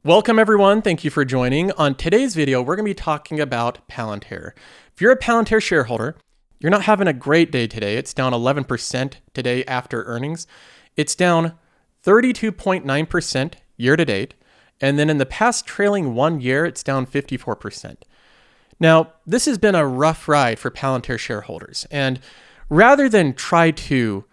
Welcome everyone, thank you for joining. On today's video, we're gonna be talking about Palantir. If you're a Palantir shareholder, you're not having a great day today. It's down 11% today after earnings. It's down 32.9% year to date. And then in the past trailing 1 year, it's down 54%. Now, this has been a rough ride for Palantir shareholders. And rather than try to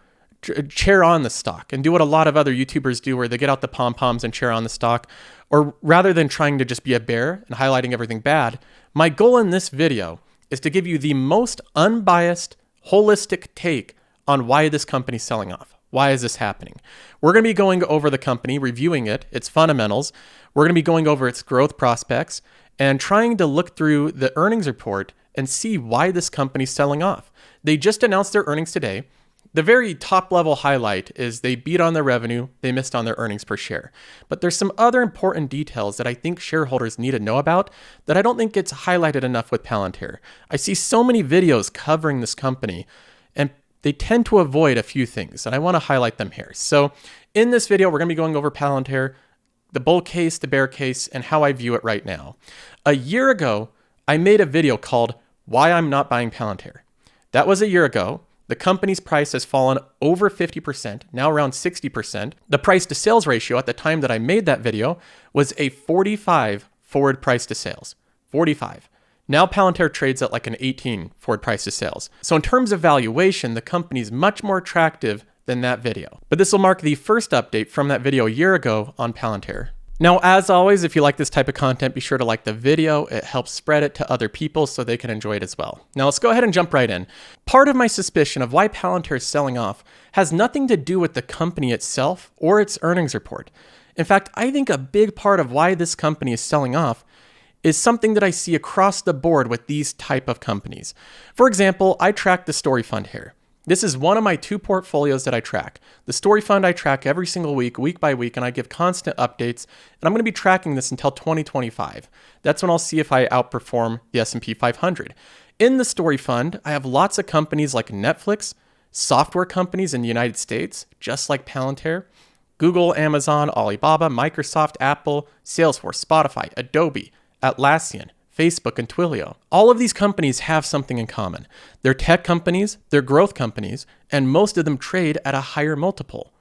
cheer on the stock and do what a lot of other YouTubers do where they get out the pom-poms and cheer on the stock, or rather than trying to just be a bear and highlighting everything bad, my goal in this video is to give you the most unbiased, holistic take on why this company's selling off. Why is this happening? We're going to be going over the company, reviewing it, its fundamentals. We're going to be going over its growth prospects and trying to look through the earnings report and see why this company's selling off. They just announced their earnings today. The very top level highlight is they beat on their revenue, they missed on their earnings per share. But there's some other important details that I think shareholders need to know about that I don't think gets highlighted enough with Palantir. I see so many videos covering this company and they tend to avoid a few things, and I want to highlight them here. So in this video, we're going to be going over Palantir, the bull case, the bear case, and how I view it right now. A year ago, I made a video called Why I'm Not Buying Palantir. That was a year ago. The company's price has fallen over 50%, now around 60%. The price to sales ratio at the time that I made that video was a 45 forward price to sales. 45. Now Palantir trades at like an 18 forward price to sales. So in terms of valuation, the company's much more attractive than that video. But this will mark the first update from that video a year ago on Palantir. Now, as always, if you like this type of content, be sure to like the video. It helps spread it to other people so they can enjoy it as well. Now, let's go ahead and jump right in. Part of my suspicion of why Palantir is selling off has nothing to do with the company itself or its earnings report. In fact, I think a big part of why this company is selling off is something that I see across the board with these type of companies. For example, I track the Story Fund here. This is one of my two portfolios that I track. The Story Fund I track every single week by week, and I give constant updates. And I'm going to be tracking this until 2025. That's when I'll see if I outperform the S&P 500. In the Story Fund, I have lots of companies like Netflix, software companies in the United States, just like Palantir, Google, Amazon, Alibaba, Microsoft, Apple, Salesforce, Spotify, Adobe, Atlassian, Facebook, and Twilio. All of these companies have something in common. They're tech companies, they're growth companies, and most of them trade at a higher multiple.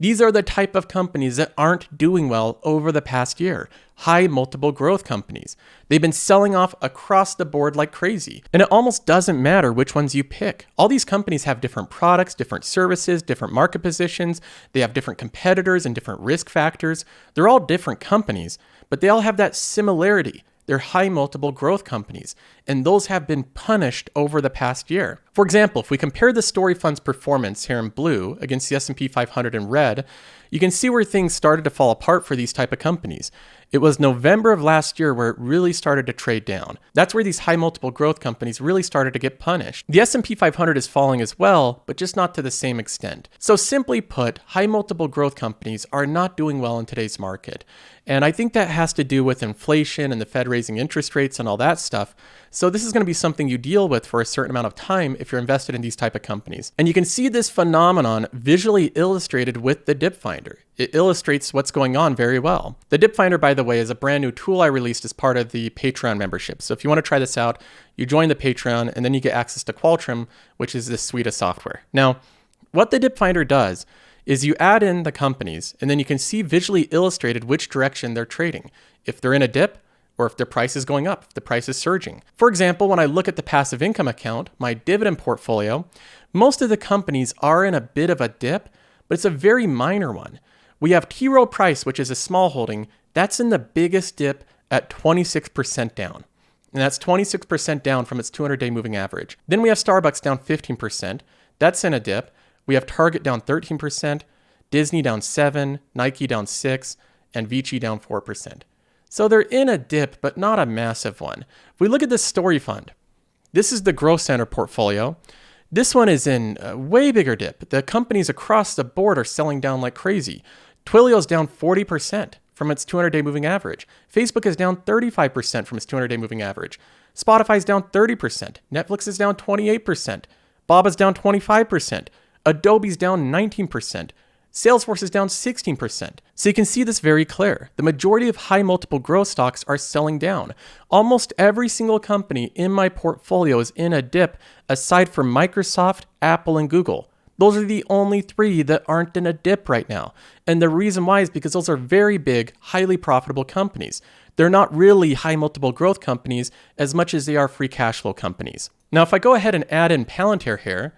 These are the type of companies that aren't doing well over the past year. High multiple growth companies. They've been selling off across the board like crazy. And it almost doesn't matter which ones you pick. All these companies have different products, different services, different market positions. They have different competitors and different risk factors. They're all different companies, but they all have that similarity. They're high multiple growth companies, and those have been punished over the past year. For example, if we compare the Story Fund's performance here in blue against the S&P 500 in red, you can see where things started to fall apart for these type of companies. It was November of last year where it really started to trade down. That's where these high multiple growth companies really started to get punished. The S&P 500 is falling as well, but just not to the same extent. So simply put, high multiple growth companies are not doing well in today's market. And I think that has to do with inflation and the Fed raising interest rates and all that stuff. So this is going to be something you deal with for a certain amount of time if you're invested in these type of companies. And you can see this phenomenon visually illustrated with the Dip Finder. It illustrates what's going on very well. The Dip Finder, by the way, is a brand new tool I released as part of the Patreon membership. So if you want to try this out, you join the Patreon and then you get access to Qualtrim, which is this suite of software. Now, what the Dip Finder does is you add in the companies and then you can see visually illustrated which direction they're trading. If they're in a dip or if their price is going up, if the price is surging. For example, when I look at the passive income account, my dividend portfolio, most of the companies are in a bit of a dip, but it's a very minor one. We have T. Rowe Price, which is a small holding. That's in the biggest dip at 26% down. And that's 26% down from its 200-day moving average. Then we have Starbucks down 15%. That's in a dip. We have Target down 13%, Disney down 7%, Nike down 6%, and Vici down 4%. So they're in a dip, but not a massive one. If we look at this Story Fund, this is the Growth Center portfolio. This one is in a way bigger dip. The companies across the board are selling down like crazy. Twilio's down 40% from its 200-day moving average. Facebook is down 35% from its 200-day moving average. Spotify's down 30%. Netflix is down 28%. Baba's down 25%. Adobe's down 19%. Salesforce is down 16%. So you can see this very clear. The majority of high multiple growth stocks are selling down. Almost every single company in my portfolio is in a dip aside from Microsoft, Apple, and Google. Those are the only three that aren't in a dip right now. And the reason why is because those are very big, highly profitable companies. They're not really high multiple growth companies as much as they are free cash flow companies. Now, if I go ahead and add in Palantir here,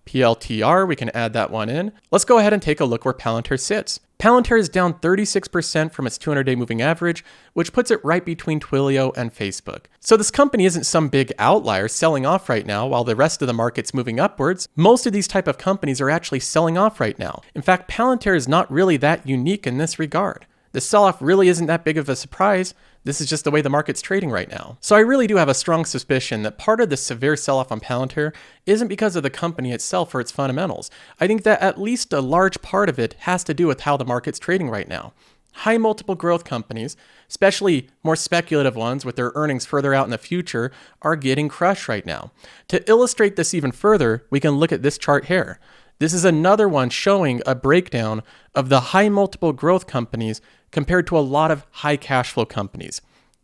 PLTR, we can add that one in. Let's go ahead and take a look where Palantir sits. Palantir is down 36% from its 200-day moving average, which puts it right between Twilio and Facebook. So this company isn't some big outlier selling off right now while the rest of the market's moving upwards. Most of these type of companies are actually selling off right now. In fact, Palantir is not really that unique in this regard. The sell-off really isn't that big of a surprise. This is just the way the market's trading right now. So I really do have a strong suspicion that part of the severe sell-off on Palantir isn't because of the company itself or its fundamentals. I think that at least a large part of it has to do with how the market's trading right now. High multiple growth companies, especially more speculative ones with their earnings further out in the future, are getting crushed right now. To illustrate this even further, we can look at this chart here. This is another one showing a breakdown of the high multiple growth companies compared to a lot of high cash flow companies.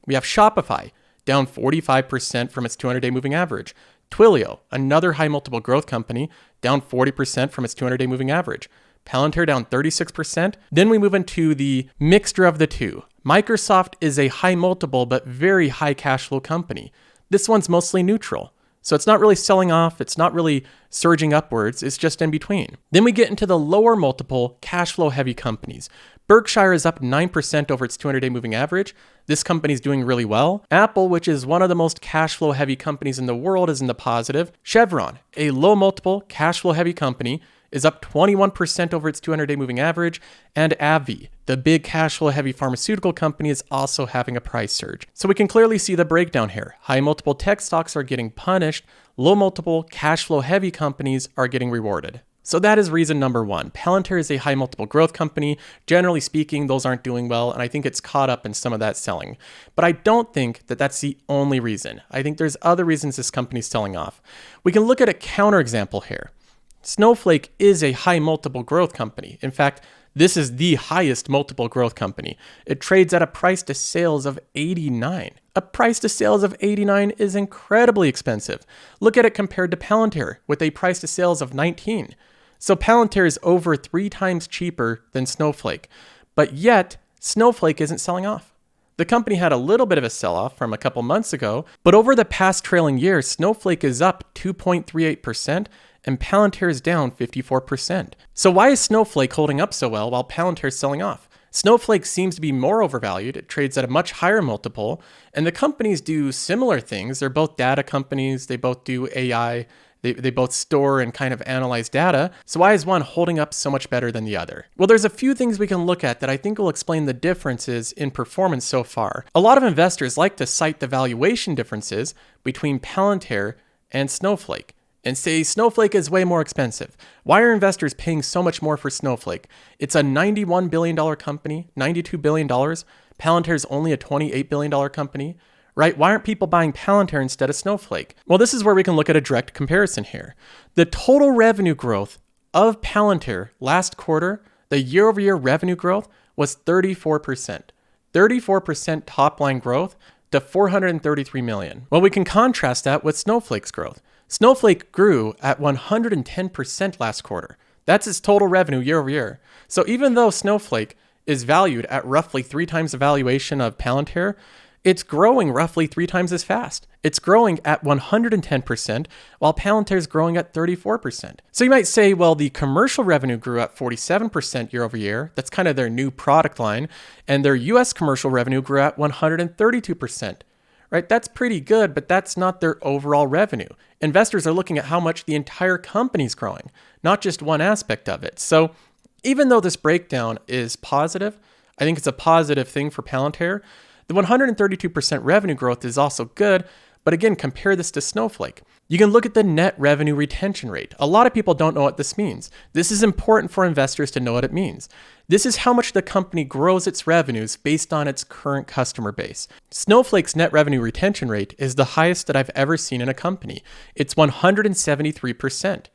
We have Shopify, down 45% from its 200-day moving average. Twilio, another high multiple growth company, down 40% from its 200-day moving average. Palantir down 36%. Then we move into the mixture of the two. Microsoft is a high multiple but very high cash flow company. This one's mostly neutral. So it's not really selling off, it's not really surging upwards, it's just in between. Then we get into the lower multiple cash flow heavy companies. Berkshire is up 9% over its 200-day moving average. This company's doing really well. Apple, which is one of the most cash flow heavy companies in the world, is in the positive. Chevron, a low multiple cash flow heavy company, is up 21% over its 200-day moving average, and AbbVie, the big cash flow heavy pharmaceutical company, is also having a price surge. So we can clearly see the breakdown here. High multiple tech stocks are getting punished, low multiple cash flow heavy companies are getting rewarded. So that is reason number one. Palantir is a high multiple growth company. Generally speaking, those aren't doing well, and I think it's caught up in some of that selling. But I don't think that that's the only reason. I think there's other reasons this company's selling off. We can look at a counterexample here. Snowflake is a high multiple growth company. In fact, this is the highest multiple growth company. It trades at a price to sales of 89. A price to sales of 89 is incredibly expensive. Look at it compared to Palantir with a price to sales of 19. So Palantir is over 3 times cheaper than Snowflake, but yet Snowflake isn't selling off. The company had a little bit of a sell-off from a couple months ago, but over the past trailing year, Snowflake is up 2.38%, and Palantir is down 54%. So why is Snowflake holding up so well while Palantir is selling off? Snowflake seems to be more overvalued. It trades at a much higher multiple, and the companies do similar things. They're both data companies. They both do AI. They both store and kind of analyze data. So why is one holding up so much better than the other? Well, there's a few things we can look at that I think will explain the differences in performance so far. A lot of investors like to cite the valuation differences between Palantir and Snowflake and say Snowflake is way more expensive. Why are investors paying so much more for Snowflake? It's a $91 billion company, $92 billion. Palantir is only a $28 billion company, right? Why aren't people buying Palantir instead of Snowflake? Well, this is where we can look at a direct comparison here. The total revenue growth of Palantir last quarter, the year-over-year revenue growth was 34%. 34% top line growth to $433 million. Well, we can contrast that with Snowflake's growth. Snowflake grew at 110% last quarter. That's its total revenue year over year. So even though Snowflake is valued at roughly 3 times the valuation of Palantir, it's growing roughly 3 times as fast. It's growing at 110%, while Palantir is growing at 34%. So you might say, well, the commercial revenue grew at 47% year over year. That's kind of their new product line. And their US commercial revenue grew at 132%. Right? That's pretty good, but that's not their overall revenue. Investors are looking at how much the entire company's growing, not just one aspect of it. So even though this breakdown is positive, I think it's a positive thing for Palantir. The 132% revenue growth is also good, but again, compare this to Snowflake. You can look at the net revenue retention rate. A lot of people don't know what this means. This is important for investors to know what it means. This is how much the company grows its revenues based on its current customer base. Snowflake's net revenue retention rate is the highest that I've ever seen in a company. It's 173%.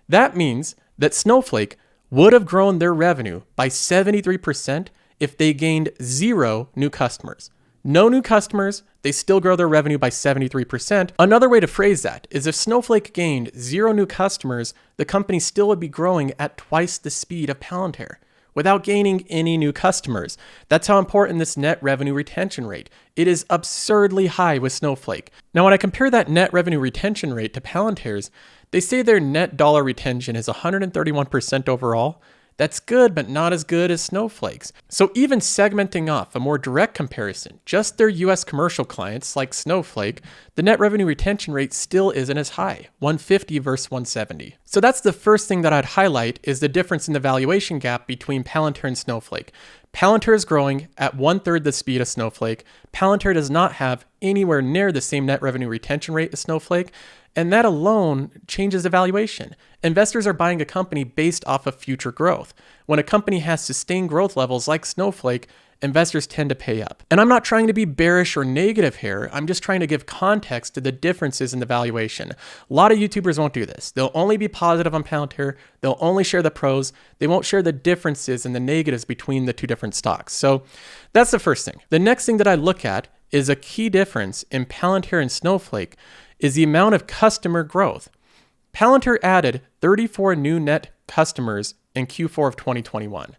That means that Snowflake would have grown their revenue by 73% if they gained 0 new customers. No new customers, they still grow their revenue by 73%. Another way to phrase that is if Snowflake gained 0 new customers, the company still would be growing at twice the speed of Palantir without gaining any new customers. That's how important this net revenue retention rate. It is absurdly high with Snowflake. Now, when I compare that net revenue retention rate to Palantir's, they say their net dollar retention is 131% overall. That's good, but not as good as Snowflake's. So even segmenting off a more direct comparison, just their US commercial clients like Snowflake, the net revenue retention rate still isn't as high, 150 versus 170. So that's the first thing that I'd highlight is the difference in the valuation gap between Palantir and Snowflake. Palantir is growing at 1/3 the speed of Snowflake. Palantir does not have anywhere near the same net revenue retention rate as Snowflake, and that alone changes the valuation. Investors are buying a company based off of future growth. When a company has sustained growth levels like Snowflake, investors tend to pay up. And I'm not trying to be bearish or negative here. I'm just trying to give context to the differences in the valuation. A lot of YouTubers won't do this. They'll only be positive on Palantir. They'll only share the pros. They won't share the differences and the negatives between the two different stocks. So that's the first thing. The next thing that I look at is a key difference in Palantir and Snowflake is the amount of customer growth. Palantir added 34 new net customers in Q4 of 2021.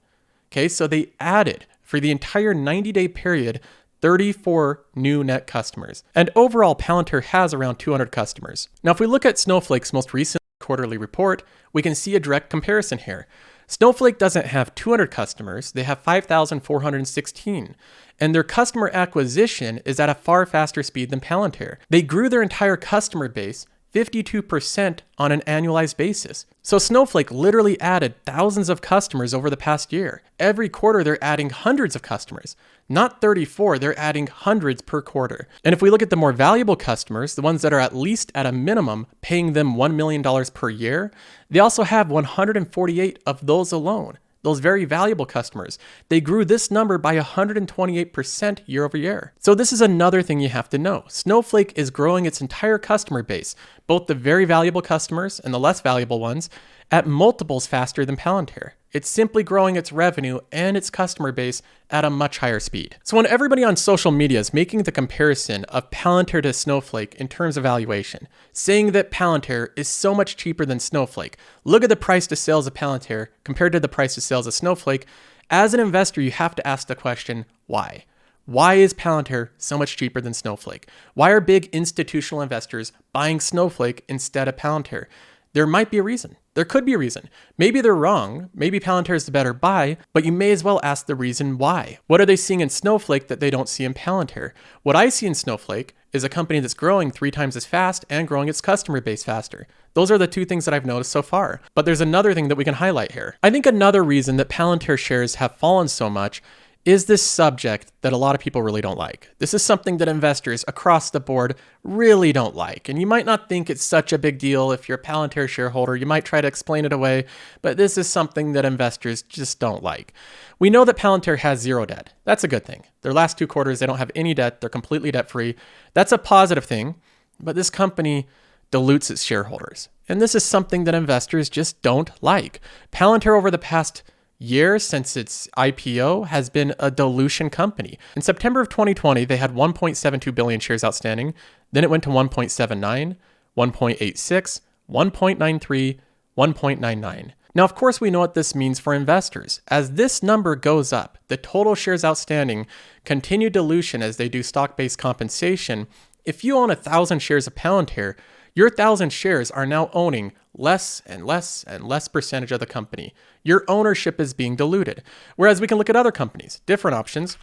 Okay, so they added for the entire 90-day period 34 new net customers. And overall, Palantir has around 200 customers. Now, if we look at Snowflake's most recent quarterly report, we can see a direct comparison here. Snowflake doesn't have 200 customers, they have 5,416. And their customer acquisition is at a far faster speed than Palantir. They grew their entire customer base 52% on an annualized basis. So Snowflake literally added thousands of customers over the past year. Every quarter, they're adding hundreds of customers. Not 34, they're adding hundreds per quarter. And if we look at the more valuable customers, the ones that are at least at a minimum paying them $1 million per year, they also have 148 of those alone. Those very valuable customers. They grew this number by 128% year over year. So this is another thing you have to know. Snowflake is growing its entire customer base, both the very valuable customers and the less valuable ones, at multiples faster than Palantir. It's simply growing its revenue and its customer base at a much higher speed. So when everybody on social media is making the comparison of Palantir to Snowflake in terms of valuation, saying that Palantir is so much cheaper than Snowflake, look at the price to sales of Palantir compared to the price to sales of Snowflake, as an investor, you have to ask the question, why? Why is Palantir so much cheaper than Snowflake? Why are big institutional investors buying Snowflake instead of Palantir? There might be a reason. There could be a reason. Maybe they're wrong. Maybe Palantir is the better buy, but you may as well ask the reason why. What are they seeing in Snowflake that they don't see in Palantir? What I see in Snowflake is a company that's growing 3 times as fast and growing its customer base faster. Those are the 2 things that I've noticed so far. But there's another thing that we can highlight here. I think another reason that Palantir shares have fallen so much is this subject that a lot of people really don't like. This is something that investors across the board really don't like. And you might not think it's such a big deal if you're a Palantir shareholder. You might try to explain it away, but this is something that investors just don't like. We know that Palantir has 0 debt. That's a good thing. Their last 2 quarters, they don't have any debt. They're completely debt-free. That's a positive thing, but this company dilutes its shareholders. And this is something that investors just don't like. Palantir over the past year since its IPO has been a dilution company. In September of 2020, they had 1.72 billion shares outstanding. Then it went to 1.79, 1.86, 1.93, 1.99. Now, of course, we know what this means for investors. As this number goes up, the total shares outstanding continue dilution as they do stock-based compensation. If you own 1,000 shares of Palantir, your 1,000 shares are now owning less and less and less percentage of the company. Your ownership is being diluted. Whereas we can look at other companies, different options.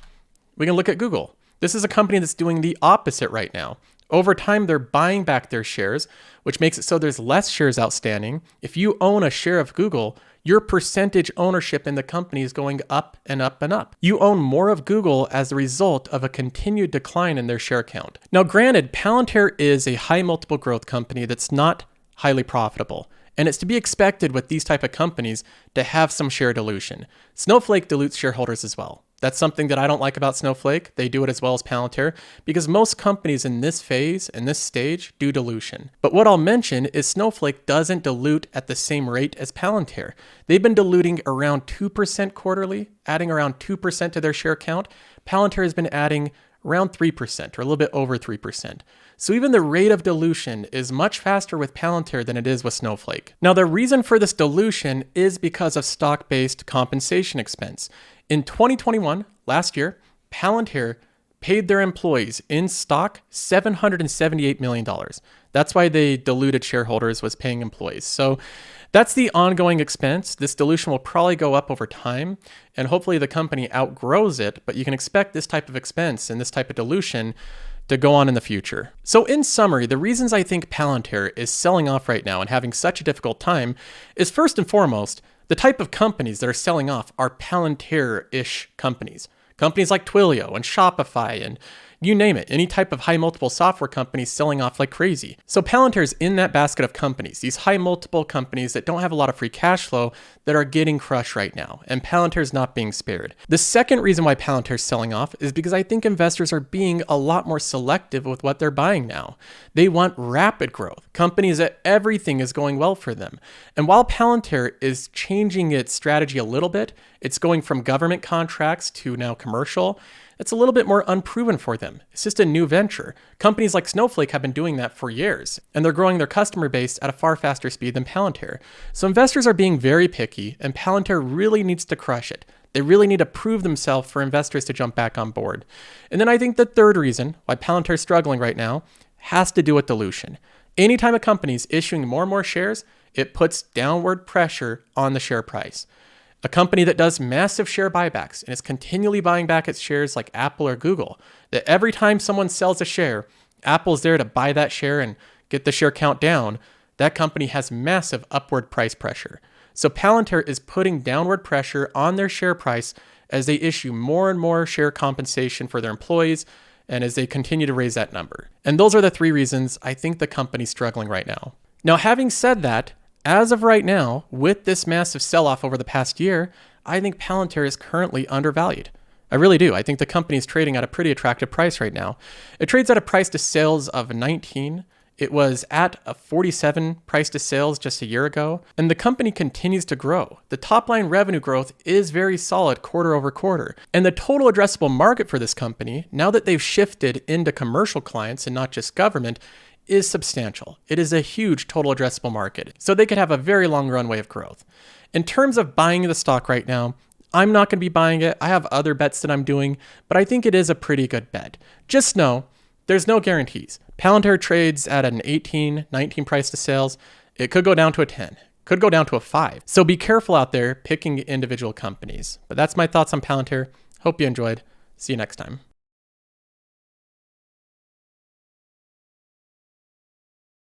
We can look at Google. This is a company that's doing the opposite right now. Over time, they're buying back their shares, which makes it so there's less shares outstanding. If you own a share of Google, your percentage ownership in the company is going up and up and up. You own more of Google as a result of a continued decline in their share count. Now, granted, Palantir is a high multiple growth company that's not highly profitable. And it's to be expected with these type of companies to have some share dilution. Snowflake dilutes shareholders as well. That's something that I don't like about Snowflake. They do it as well as Palantir because most companies in this phase, in this stage, do dilution. But what I'll mention is Snowflake doesn't dilute at the same rate as Palantir. They've been diluting around 2% quarterly, adding around 2% to their share count. Palantir has been adding around 3% or a little bit over 3%. So even the rate of dilution is much faster with Palantir than it is with Snowflake. Now, the reason for this dilution is because of stock-based compensation expense. In 2021, last year, Palantir paid their employees in stock $778 million. That's why they diluted shareholders, was paying employees. So that's the ongoing expense. This dilution will probably go up over time, and hopefully the company outgrows it, but you can expect this type of expense and this type of dilution to go on in the future. So in summary, the reasons I think Palantir is selling off right now and having such a difficult time is first and foremost, the type of companies that are selling off are Palantir-ish companies. Companies like Twilio and Shopify and you name it, any type of high multiple software companies selling off like crazy. So Palantir's in that basket of companies, these high multiple companies that don't have a lot of free cash flow that are getting crushed right now, and Palantir's not being spared. The second reason why Palantir's selling off is because I think investors are being a lot more selective with what they're buying now. They want rapid growth, companies that everything is going well for them. And while Palantir is changing its strategy a little bit, it's going from government contracts to now commercial. It's a little bit more unproven for them. It's just a new venture. Companies like Snowflake have been doing that for years, and they're growing their customer base at a far faster speed than Palantir. So investors are being very picky, and Palantir really needs to crush it. They really need to prove themselves for investors to jump back on board. And then I think the third reason why Palantir is struggling right now has to do with dilution. Anytime a company is issuing more and more shares, it puts downward pressure on the share price. A company that does massive share buybacks and is continually buying back its shares like Apple or Google, that every time someone sells a share, Apple's there to buy that share and get the share count down, that company has massive upward price pressure. So Palantir is putting downward pressure on their share price as they issue more and more share compensation for their employees and as they continue to raise that number. And those are the three reasons I think the company's struggling right now. Now, having said that, as of right now, with this massive sell-off over the past year, I think Palantir is currently undervalued. I really do. I think the company is trading at a pretty attractive price right now. It trades at a price to sales of 19. It was at a 47 price to sales just a year ago, and the company continues to grow. The top line revenue growth is very solid quarter over quarter, and the total addressable market for this company, now that they've shifted into commercial clients and not just government, is substantial. It is a huge total addressable market, so they could have a very long runway of growth. In terms of buying the stock right now, I'm not going to be buying it. I have other bets that I'm doing, but I think it is a pretty good bet. Just know there's no guarantees. Palantir trades at an 18, 19 price to sales. It could go down to a 10, could go down to a 5. So be careful out there picking individual companies. But that's my thoughts on Palantir. Hope you enjoyed. See you next time.